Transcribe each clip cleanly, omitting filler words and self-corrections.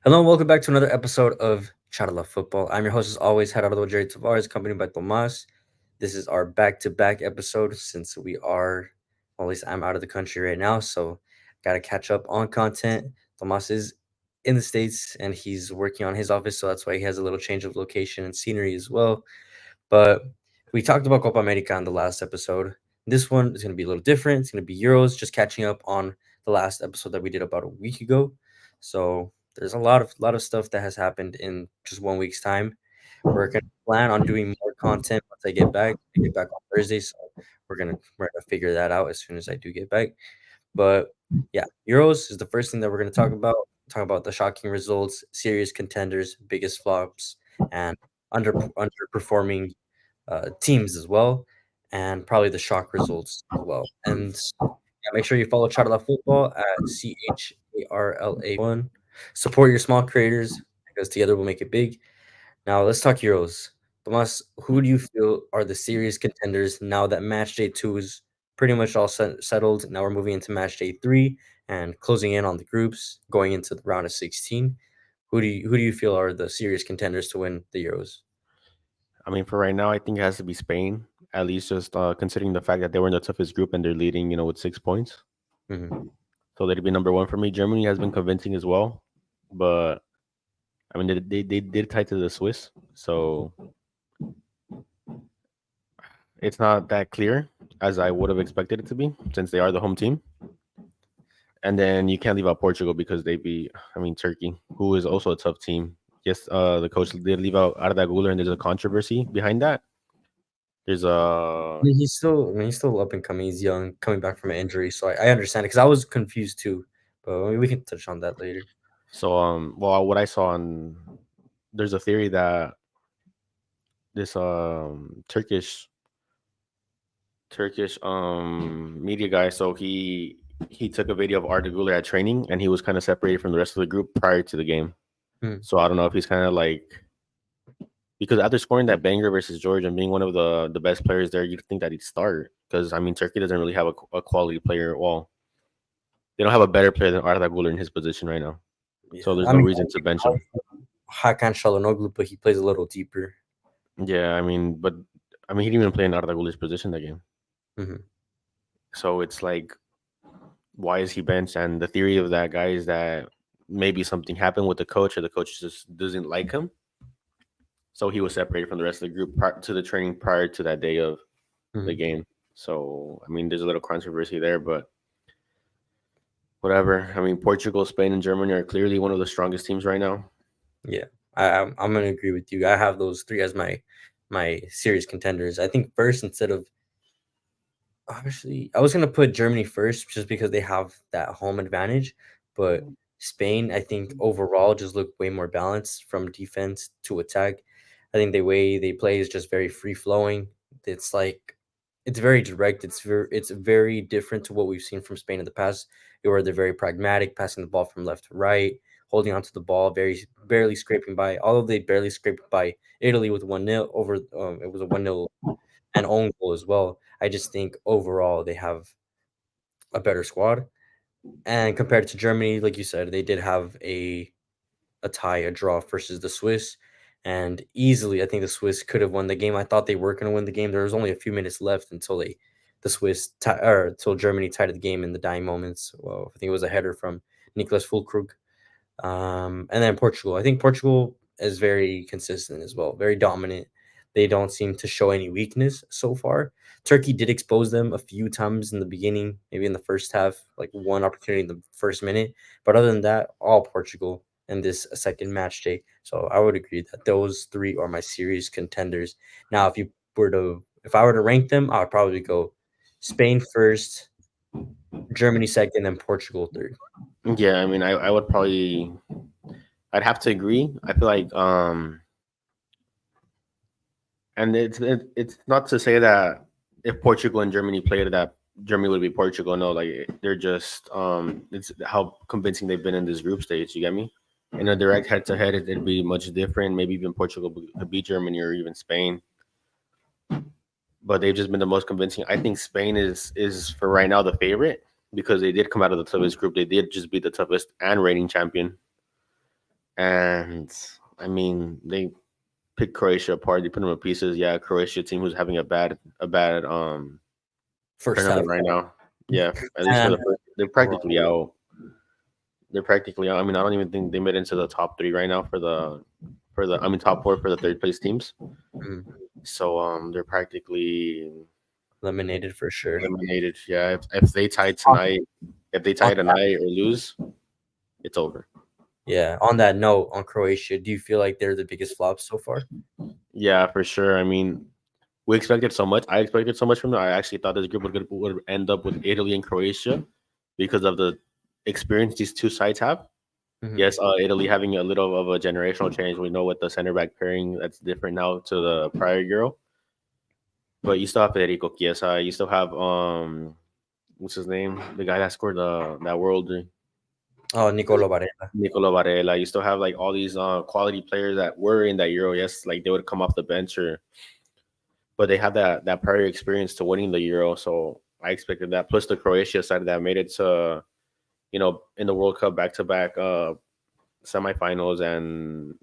Hello and welcome back to another episode of CharlaFootball. I'm your host, as always, Gerardo Jerry Tavares, accompanied by Tomas. This is our back-to-back episode since we are, well, at least I'm out of the country right now, so gotta catch up on content. Tomas is in the States and he's working on his office, so that's why he has a little change of location and scenery as well. But we talked about Copa America in the last episode. This one is going to be a little different. It's going to be Euros, just catching up on the last episode that we did about a week ago. So there's a lot of stuff that has happened in just 1 week's time. We're gonna plan on doing more content once I get back. I get back on Thursday, so we're gonna figure that out as soon as I do get back. But yeah, Euros is the first thing that we're gonna talk about. Talk about the shocking results, serious contenders, biggest flops, and underperforming teams as well, and probably the shock results as well. And yeah, make sure you follow Charla Football at CHARLA1. Support your small creators because together we'll make it big. Now let's talk Euros. Tomas, who do you feel are the serious contenders now that match day two is pretty much all settled? Now we're moving into match day three and closing in on the groups, going into the round of 16. Who do you feel are the serious contenders to win the Euros? I mean, for right now, I think it has to be Spain. At least just considering the fact that they were in the toughest group and they're leading, with 6 points. Hmm. So they'd be number one for me. Germany has been convincing as well, but I mean, they did tie to the Swiss, so it's not that clear as I would have expected it to be since they are the home team. And then you can't leave out Portugal because they beat, I mean, Turkey, who is also a tough team. Yes, the coach did leave out Arda Guler, and there's a controversy behind that. There's a I mean, he's still up and coming. He's young, coming back from an injury, so I understand it because I was confused too. But we can touch on that later. well, what I saw on there's a theory that this Turkish media guy, so he took a video of Arda Güler at training, and he was kind of separated from the rest of the group prior to the game. Hmm. So I don't know if he's kind of like, because after scoring that banger versus Georgia and being one of the best players there, you'd think that he'd start, because I mean Turkey doesn't really have a quality player. Well, they don't have a better player than Arda Güler in his position right now, so Yeah, there's I no mean, reason to bench him. Hakan Çalhanoğlu, but he plays a little deeper. Yeah, I mean, but I mean he didn't even play in Arda Güler's position that game, Hmm. so it's like, why is he benched? And the theory of that guy is that maybe something happened with the coach, or the coach just doesn't like him. So he was separated from the rest of the group prior to the training prior to that day of the Hmm. game. So I mean, there's a little controversy there, but whatever. I mean, Portugal, Spain, and Germany are clearly one of the strongest teams right now. Yeah, I'm gonna agree with you. I have those three as my serious contenders. I think first instead of obviously, I was gonna put Germany first just because they have that home advantage, but Spain, I think overall just look way more balanced from defense to attack. I think the way they play is just very free flowing. It's like it's very direct. It's very different to what we've seen from Spain in the past, where they're very pragmatic, passing the ball from left to right, holding onto the ball, very barely scraping by. Although they barely scraped by Italy with 1-0 over, it was a 1-0 and own goal as well. I just think overall they have a better squad. And compared to Germany, like you said, they did have a tie, a draw versus the Swiss. And easily, I think the Swiss could have won the game. I thought they were going to win the game. There was only a few minutes left until until Germany tied the game in the dying moments. Well, I think it was a header from Niklas Fulkrug. And then Portugal. I think Portugal is very consistent as well, very dominant. They don't seem to show any weakness so far. Turkey did expose them a few times in the beginning, maybe in the first half, like one opportunity in the first minute. But other than that, all Portugal in this second match day. So I would agree that those three are my serious contenders. Now, if I were to rank them, I would probably go Spain first, Germany second, and Portugal third. Yeah, I mean, I would probably, I'd have to agree. I feel like and it's not to say that if Portugal and Germany played, that Germany would be Portugal. No, like they're just it's how convincing they've been in this group stage. You get me? In a Mhm. direct head to head, it'd be much different. Maybe even Portugal could beat Germany or even Spain, but they've just been the most convincing. I think Spain is for right now the favorite because they did come out of the toughest group. They did just beat the toughest and reigning champion. and I mean they picked Croatia apart. They put them in pieces. Yeah, Croatia team who's having a bad First half. tournament right now. Yeah, at least for And the first, they're practically out. They're practically out. I mean, I don't even think they made it into the top three right now for the I mean top four for the third place teams. mm, So they're practically eliminated for sure. eliminated. Yeah, if they tie On, tonight, if they on tie tonight or lose, it's over. Yeah, on that note, on Croatia, do you feel like they're the biggest flops so far? Yeah, for sure. I mean, we expected so much. I expected so much from them. I actually thought this group would end up with Italy and Croatia because of the experience these two sides have. Hmm. Yes, Italy having a little of a generational change. We know with the center back pairing that's different now to the prior Euro. But you still have Federico Chiesa. You still have what's his name? The guy that scored that world, Oh, Nicolo Barella. Nicola Varela. You still have like all these quality players that were in that Euro. Yes, like they would come off the bench or but they have that prior experience to winning the Euro. So I expected that. Plus the Croatia side that made it to in the World Cup back to back semifinals and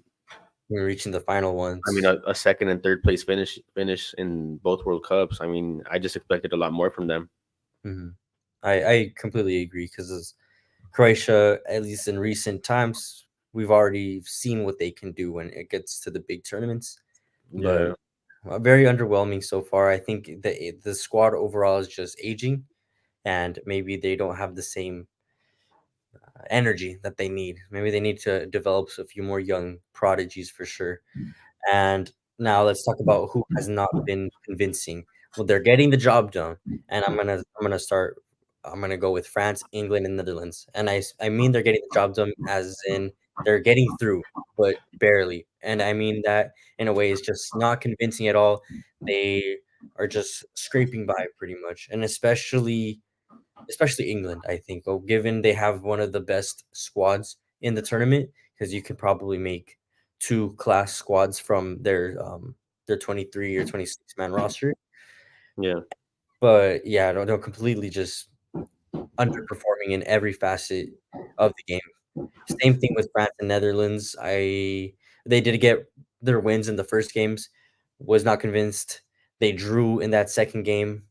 We're reaching the final I mean ones. a second and third place finish in both World Cups. I mean I just expected a lot more from them. Hmm. I completely agree because Croatia, at least in recent times, we've already seen what they can do when it gets to the big tournaments. But Yeah, very underwhelming so far. I think the squad overall is just aging, and maybe they don't have the same energy that they need. Maybe they need to develop a few more young prodigies for sure. And now let's talk about who has not been convincing. Well, they're getting the job done, and I'm gonna start. I'm gonna go with France, England, and Netherlands. And I mean they're getting the job done as in they're getting through, but barely. And I mean that in a way is just not convincing at all. They are just scraping by pretty much, and especially England, I think. Oh, given they have one of the best squads in the tournament, because you could probably make two class squads from their 23 or 26 man roster. yeah. But yeah, they're completely just underperforming in every facet of the game. Same thing with France and Netherlands. They did get their wins in the first games. Was not convinced. They drew in that second game.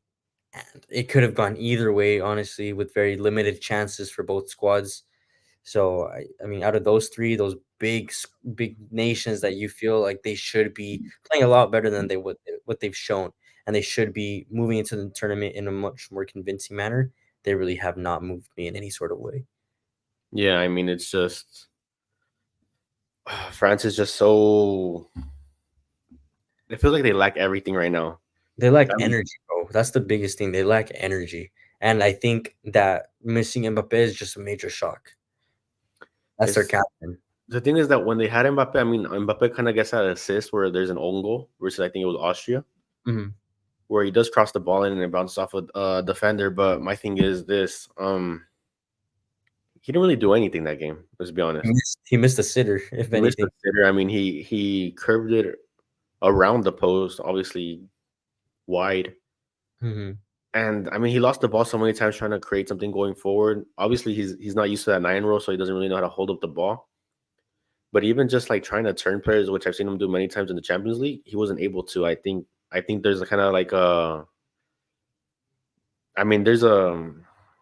And it could have gone either way, honestly, with very limited chances for both squads. So I mean, out of those three, those big nations that you feel like they should be playing a lot better than they would what they've shown, and they should be moving into the tournament in a much more convincing manner. They really have not moved me in any sort of way. Yeah, I mean it's just France is just so I feel like they lack everything right now. They lack I mean, energy, bro. That's the biggest thing. They lack energy, and I think that missing Mbappe is just a major shock. That's their it's captain. the thing is that when they had Mbappe, I mean Mbappe kind of gets that assist where there's an own goal versus I think it was Austria Mhm. where he does cross the ball in and it bounces off a defender. But my thing is this: he didn't really do anything that game. Let's be honest. He missed a sitter, if He missed the anything. sitter. I mean, he curved it around the post, obviously wide. Mhm. And I mean, he lost the ball so many times trying to create something going forward. Obviously, he's not used to that 9 role, so he doesn't really know how to hold up the ball. But even just like trying to turn players, which I've seen him do many times in the Champions League, he wasn't able to. I think there's a kind of like a. I mean, there's a.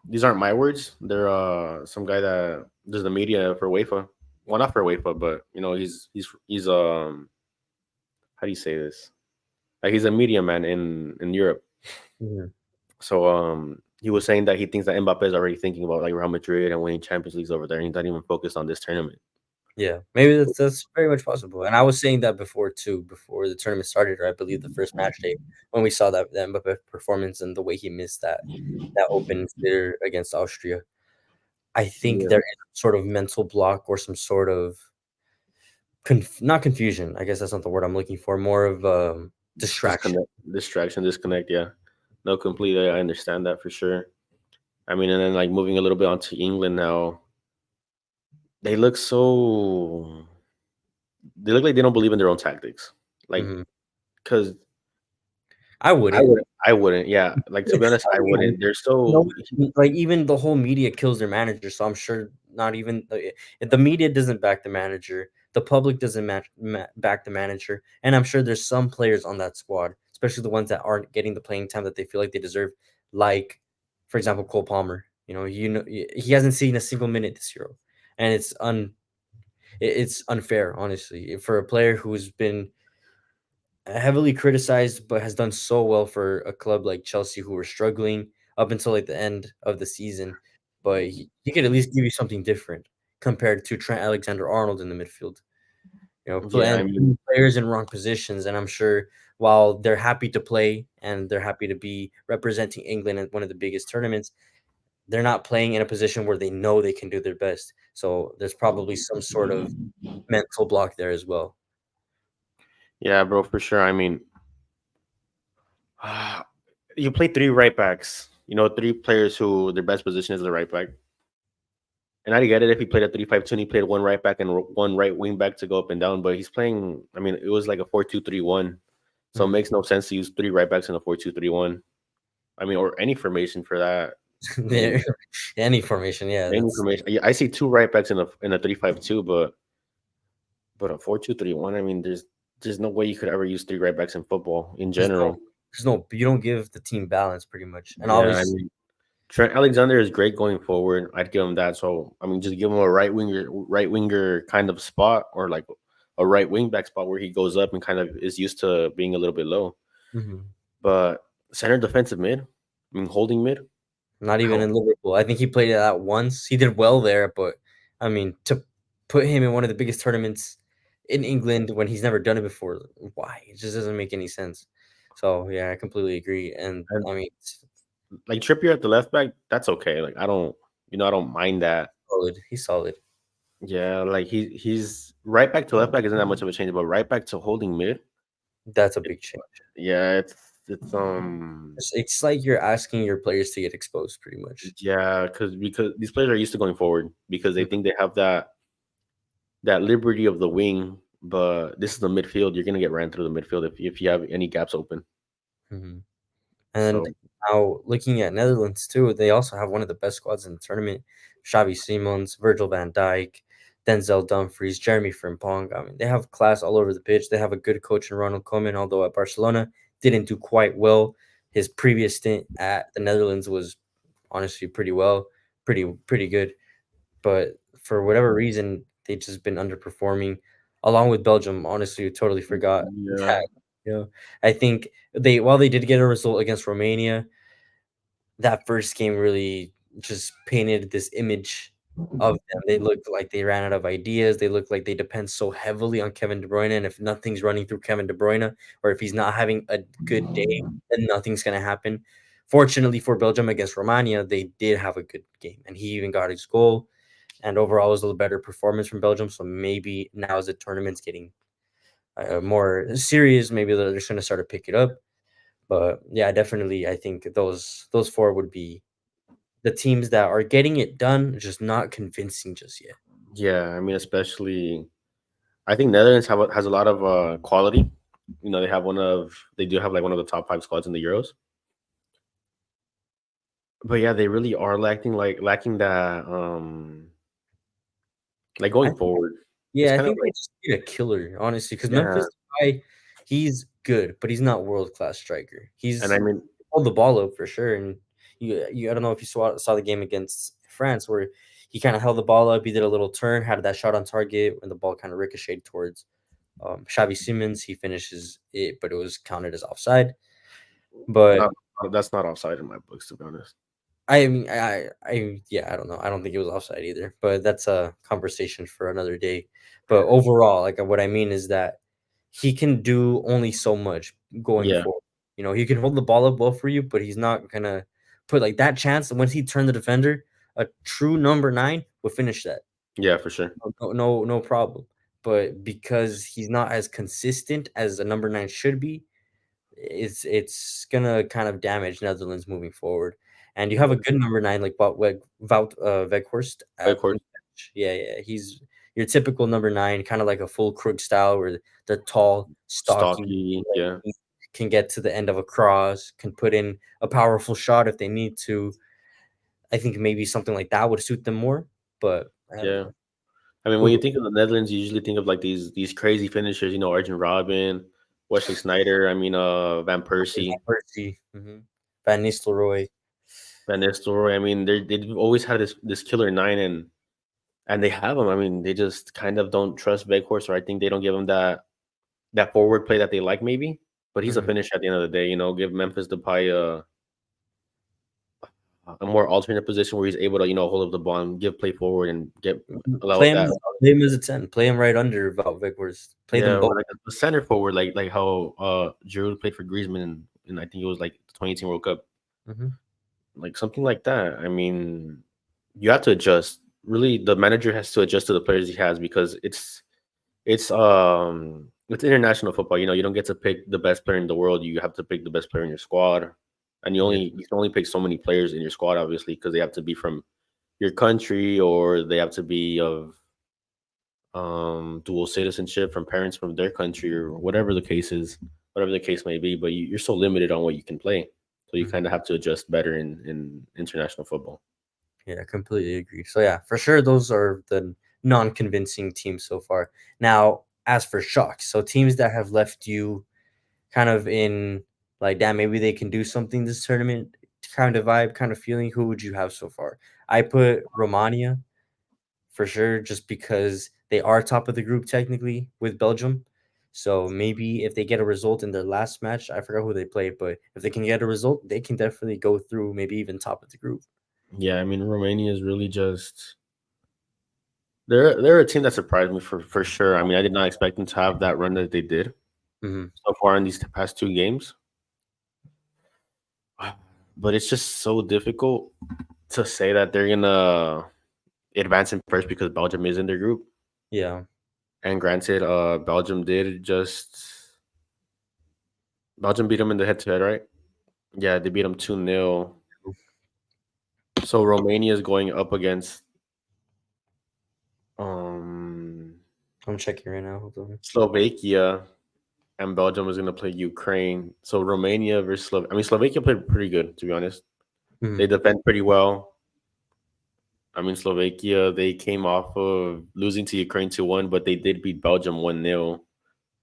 These aren't my words. They're some guy that does the media for UEFA. Well, not for UEFA, but he's how do you say this? Like he's a media man in Europe. Mhm. So he was saying that he thinks that Mbappe is already thinking about like Real Madrid and winning Champions Leagues over there, and he's not even focused on this tournament. Yeah, maybe that's very much possible, and I was saying that before too, before the tournament started, or I believe the first match day when we saw that Mbappe performance and the way he missed that open sitter against Austria. I think Yeah, there is sort of mental block or some sort of not confusion. I guess that's not the word I'm looking for. More of distraction. disconnect. Yeah, no, completely. I understand that for sure. I mean, and then like moving a little bit onto England now, they look so. They look like they don't believe in their own tactics. Like, Mhm. because I I wouldn't. wouldn't. I wouldn't. Yeah, like to be honest, I I mean, wouldn't. They're no, so. like even the whole media kills their manager, so I'm sure not even if the media doesn't back the manager. The public doesn't back the manager, and I'm sure there's some players on that squad, especially the ones that aren't getting the playing time that they feel like they deserve, like, for example, Cole Palmer. He hasn't seen a single minute this year, and it's unfair, honestly, for a player who's been heavily criticized but has done so well for a club like Chelsea, who were struggling up until like the end of the season. But he could at least give you something different compared to Trent Alexander-Arnold in the midfield. Yeah, I And mean, players in wrong positions. And I'm sure while they're happy to play and they're happy to be representing England at one of the biggest tournaments, they're not playing in a position where they know they can do their best. So there's probably some sort of mental block there as well. yeah, bro, for sure. I mean, you play three right backs. You know, three players who their best position is the right back. And I get it if he played a 3-5-2 and he played one right back and one right wing back to go up and down, but he's playing. I mean, it was like a 4-2-3-1, so it Mhm. makes no sense to use three right backs in a 4-2-3-1. I mean, or any formation for that. I mean, There, any formation, yeah, any that's formation. I see two right backs in a 3-5-2, but a 4-2-3-1. I mean, there's no way you could ever use three right backs in football in there's no general. you don't give the team balance pretty much. And Yeah, I obviously mean, Trent Alexander is great going forward. I'd give him that. So I mean, just give him a right winger kind of spot, or like a right wing back spot where he goes up and kind of is used to being a little bit low. mhm, But center defensive mid, I mean holding mid. not I even don't. in Liverpool. I think he played it out once. He did well there, but I mean, to put him in one of the biggest tournaments in England when he's never done it before, why? It just doesn't make any sense. So yeah, I completely agree. And And I mean, like Trippier at the left back, that's okay. Like I don't mind that. solid. He's solid. Yeah, like he's right back to left back isn't that much of a change, but right back to holding mid, That's a big change. yeah, it's. It's like you're asking your players to get exposed pretty much. Yeah, because these players are used to going forward because they Mm, think they have that liberty of the wing, but this is the midfield. You're gonna get ran through the midfield if you have any gaps open. mhm. And So now looking at Netherlands too, they also have one of the best squads in the tournament. Xavi Simons, Virgil van Dijk, Denzel Dumfries, Jeremy Frimpong. I mean, they have class all over the pitch. They have a good coach in Ronald Koeman, although at Barcelona didn't do quite well. His previous stint at the Netherlands was honestly pretty good. But for whatever reason, they've just been underperforming, along with Belgium. Honestly, totally forgot yeah, that. You know, I think while they did get a result against Romania, that first game really just painted this image of them. They looked like they ran out of ideas. They looked like they depend so heavily on Kevin De Bruyne, and if nothing's running through Kevin De Bruyne, or if he's not having a good day, then nothing's gonna happen. Fortunately for Belgium against Romania, they did have a good game, and he even got his goal. And overall, it was a little better performance from Belgium. So maybe now, as the tournament's getting more serious, maybe they're just gonna start to pick it up. But yeah, definitely, I think those four would be the teams that are getting it done, just not convincing just yet. yeah. I mean, especially I think Netherlands has a lot of quality. You know, they do have like one of the top five squads in the Euros. But yeah, they really are lacking that like I going think, forward. It's yeah, I kind of think they like just need a killer, honestly, because yeah, Memphis Depay, he's good, but he's not world class striker. and I He's mean hold the ball up for sure, and I don't know if you saw the game against France where he kind of held the ball up, he did a little turn, had that shot on target, and the ball kind of ricocheted towards Xavi Simons. He finishes it, but it was counted as offside. But not that's not offside in my books to be honest. I mean, yeah, I don't know. I don't think it was offside either, but that's a conversation for another day. But overall, like what I mean is that he can do only so much going Yeah, forward. He can hold the ball up well for you, but he's not gonna put like that chance. Once he turned the defender, a true number nine would finish that. yeah, for sure. No problem. But because he's not as consistent as a number nine should be, it's gonna kind of damage Netherlands moving forward. And you have a good number 9 like Weghorst Of at the course, bench. Yeah, he's your typical number 9, kinda like a full crook style where they're tall, stocky, stocky. Yeah, lanky, can get to the end of a cross, can put in a powerful shot if they need to. I think maybe something like that would suit them more, but I don't yeah. know. I mean, when Who? you think of the Netherlands, you usually think of like these crazy finishers. You know, Arjen Robben, Wesley Sneijder. I mean, Van Persie, Van Persie, Van Nistelrooy. Van Nistelrooy. I mean, they've always had this killer nine, and they have them. I mean, they just kind of don't trust Veghorst, or I think they don't give him that forward play that they like, maybe. But he's a Mhm. finisher at the end of the day. You know, give Memphis Depay a more alternate position where he's able to hold up the ball and give play forward and get allow Play him, that. play him as a 10. Play him right under Wout Weghorst. Play Yeah, them both. or like a center forward, like how Giroud played for Griezmann and I think it was like the 2018 World Cup, Mhm. like something like that. I mean, you have to adjust. Really, the manager has to adjust to the players he has because it's international football. You know, you don't get to pick the best player in the world. You have to pick the best player in your squad, and Yeah. you can only pick so many players in your squad, obviously, because they have to be from your country or they have to be of dual citizenship from parents from their country or whatever the case is, whatever the case may be. But you're so limited on what you can play, so you Mhm. kind of have to adjust better in international football. Yeah, I completely agree. So yeah, for sure, those are the non-convincing teams so far. Now, as for shocks, so teams that have left you kind of in like, damn, maybe they can do something this tournament kind of vibe, kind of feeling. Who would you have so far? I put Romania for sure, just because they are top of the group technically with Belgium. So maybe if they get a result in their last match, I forgot who they played, but if they can get a result, they can definitely go through, maybe even top of the group. Yeah, I mean Romania is really just they're a team that surprised me for sure. I mean, I did not expect them to have that run that they did Hmm. so far in these past two games. But it's just so difficult to say that they're gonna advance in first because Belgium is in their group. Yeah. And granted, Belgium beat them in the head to head, right? Yeah, they beat them 2-0. So Romania is going up against um I'm checking right now. Hold on. Slovakia, and Belgium is gonna play Ukraine. So Romania versus I mean Slovakia played pretty good, to be honest. They Mhm. defend pretty well. I mean, Slovakia, they came off of losing to Ukraine 2-1, but they did beat Belgium 1-0.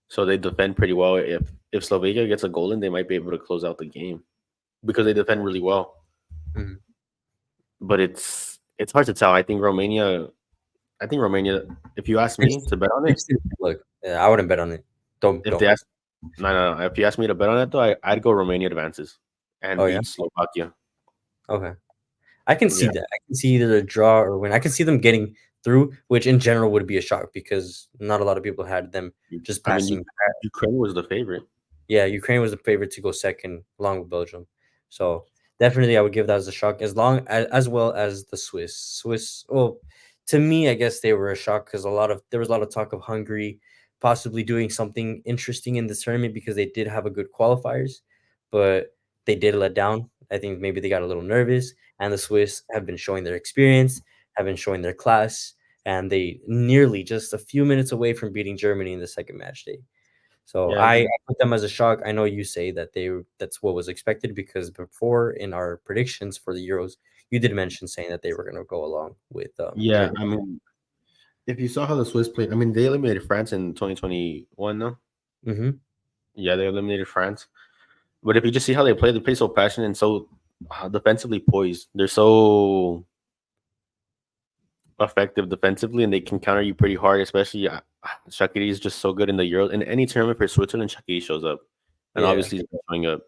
So they defend pretty well. If Slovakia gets a goal in, they might be able to close out the game because they defend really well. Mhm. But it's hard to tell. I think Romania, if you ask me Interesting. to bet on it, Interesting look. Yeah, I wouldn't bet on it. if Don't. they ask no, if you ask me to bet on it though, I'd go Romania advances and Oh yeah. beat Slovakia. Okay. I can see Yeah. that. I can see either a draw or win. I can see them getting through, which in general would be a shock because not a lot of people had them just I mean, passing. Ukraine was the favorite. Yeah, Ukraine was the favorite to go second, along with Belgium. So definitely, I would give that as a shock, as well as the Swiss. Swiss, well, to me, I guess they were a shock because there was a lot of talk of Hungary possibly doing something interesting in this tournament because they did have a good qualifiers, but they did let down. I think maybe they got a little nervous, and the Swiss have been showing their experience, have been showing their class, and they nearly just a few minutes away from beating Germany in the second match day. So Yeah, I put them as a shock. I know you say that that's what was expected because before in our predictions for the Euros, you did mention saying that they were going to go along with yeah. Germany. I mean, if you saw how the Swiss played, I mean, they eliminated France in 2021. No, Hmm. yeah, they eliminated France. But if you just see how they play so passionate and so defensively poised. They're so effective defensively, and they can counter you pretty hard. Especially Shaqiri is just so good in the Euro. In any tournament for Switzerland, Shaqiri shows up, and Yeah, obviously he's been showing up.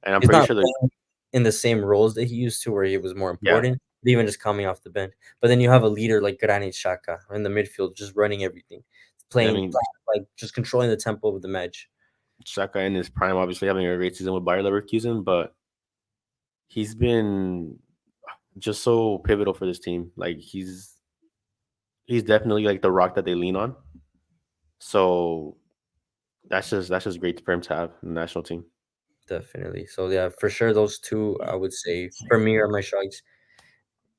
And I'm he's pretty not sure that playing in the same roles that he used to, where he was more yeah, important, but even just coming off the bench. But then you have a leader like Granit Xhaka in the midfield, just running everything, I playing mean, like just controlling the tempo of the match. Xhaka in his prime, obviously having a great season with Bayer Leverkusen, but he's been just so pivotal for this team. Like he's definitely like the rock that they lean on. So that's just great for him to have in the national team. Definitely. So yeah, for sure, those two I would say for me are my shots.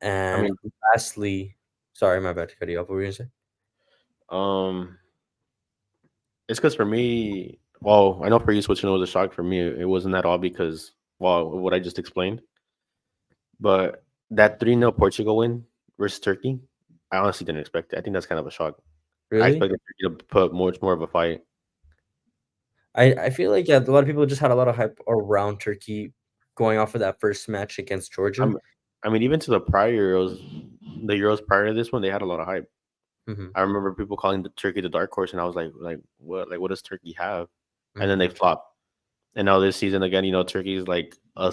I And mean, lastly, sorry, my bad to cut you off. What were you gonna say? um, it's because for me, well, I know for you, Switzerland was a shock. For me, it wasn't at all because, well, what I just explained. But that 3-0 Portugal win versus Turkey, I honestly didn't expect it. I think that's kind of a shock. I Really? expected Turkey to put much more of a fight. I feel like, yeah, a lot of people just had a lot of hype around Turkey going off of that first match against Georgia. I'm, I mean, even to the prior Euros, the Euros prior to this one, they had a lot of hype. Mhm, I remember people calling the Turkey the dark horse, and I was like what? Like, what does Turkey have? And then mhm. they flop. And now this season again, Turkey is like a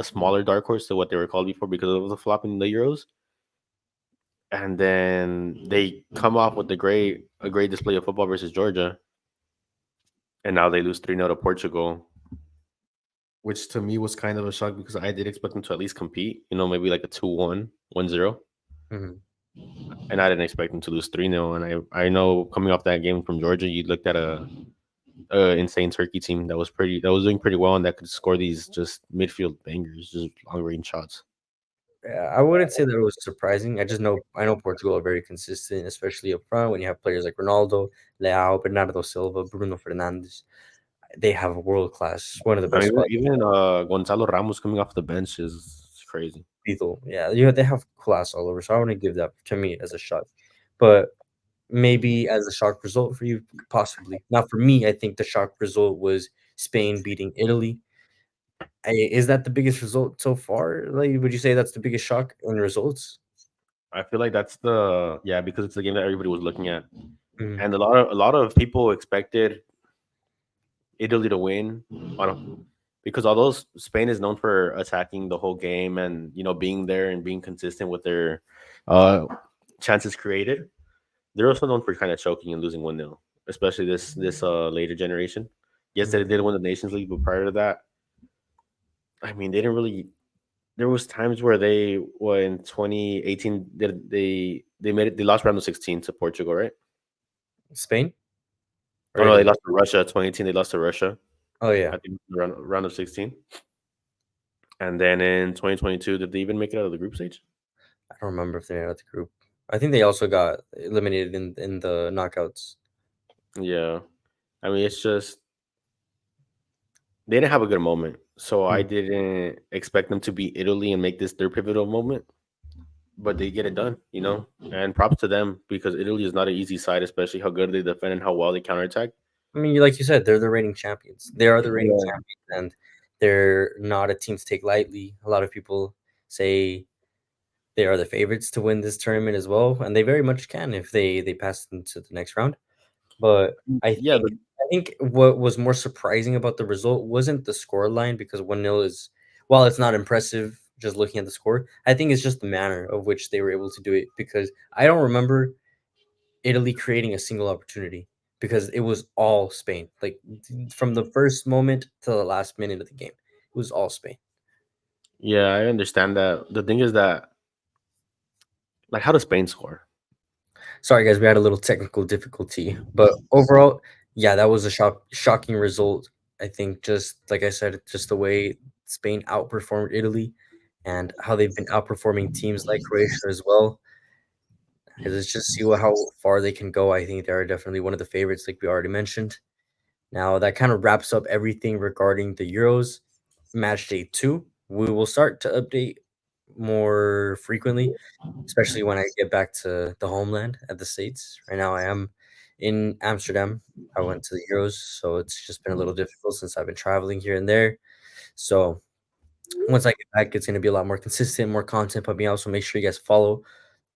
smaller dark horse to what they were called before because of the flop in the Euros. And then they come off with a great display of football versus Georgia, and now they lose 3-0 to Portugal, which to me was kind of a shock because I did expect them to at least compete, maybe like a 2-1, 1-0. Mhm. And I didn't expect them to lose 3-0. And I know coming off that game from Georgia, you looked at a insane Turkey team that was doing pretty well and that could score these just midfield bangers, just long range shots. Yeah, I wouldn't say that it was surprising. I know Portugal are very consistent, especially up front when you have players like Ronaldo, Leao, Bernardo Silva, Bruno Fernandes. They have a world class, one of the I best mean, squads. even Gonzalo Ramos coming off the bench is crazy. Lethal. Yeah, they have class all over. So I want to give that to me as a shock, but maybe as a shock result for you, possibly. Now for me, I think the shock result was Spain beating Italy. Is that the biggest result so far? Like, would you say that's the biggest shock in results? I feel like that's yeah, because it's the game that everybody was looking at, Mhm, and a lot of people expected Italy to win because although Spain is known for attacking the whole game and being there and being consistent with their uh, chances created, they're also known for kind of choking and losing 1-0, especially this later generation. Yes, they mhm. did win the Nations League, but prior to that, I mean, they didn't really. There was times where in 2018, they made it. They lost round of 16 to Portugal, right? Spain or Oh no, they Italy? lost to Russia. 2018, they lost to Russia. Oh yeah, I think round of 16. And then in 2022, did they even make it out of the group stage? I don't remember if they're out the group. I think they also got eliminated in the knockouts. Yeah. I mean, it's just they didn't have a good moment. So I Mm. didn't expect them to beat Italy and make this their pivotal moment, but they get it done. And props to them because Italy is not an easy side, especially how good they defend and how well they counterattack. I mean, like you said, they're the reigning champions. They are the reigning Yeah. champions, and they're not a team to take lightly. A lot of people say they are the favorites to win this tournament as well, and they very much can if they pass into the next round. But Yeah, I think what was more surprising about the result wasn't the score line because 1-0 is, while it's not impressive just looking at the score, I think it's just the manner of which they were able to do it because I don't remember Italy creating a single opportunity because it was all Spain. Like from the first moment to the last minute of the game, it was all Spain. yeah, I understand that. The thing is that, like, how does Spain score? Sorry guys, we had a little technical difficulty, but overall, yeah, that was a shocking result. I think just like I said, just the way Spain outperformed Italy and how they've been outperforming teams like Croatia as well. Let's just see how far they can go. I think they are definitely one of the favorites, like we already mentioned. Now that kind of wraps up everything regarding the Euros match day 2. We will start to update more frequently, especially when I get back to the homeland at the States. Right now I am in Amsterdam. I went to the Euros, so it's just been a little difficult since I've been traveling here and there. So once I get back, it's gonna be a lot more consistent, more content. But me also make sure you guys follow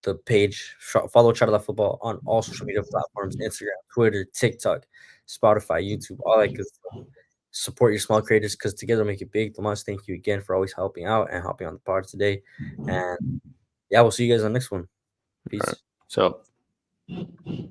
the page, follow CharlaFootball on all social media platforms: Instagram, Twitter, TikTok, Spotify, YouTube, all that good stuff. Support your small creators because together we'll make it big. Tomas, thank you again for always helping out and helping on the pod today. And yeah, we'll see you guys on the next one. All right. Peace. So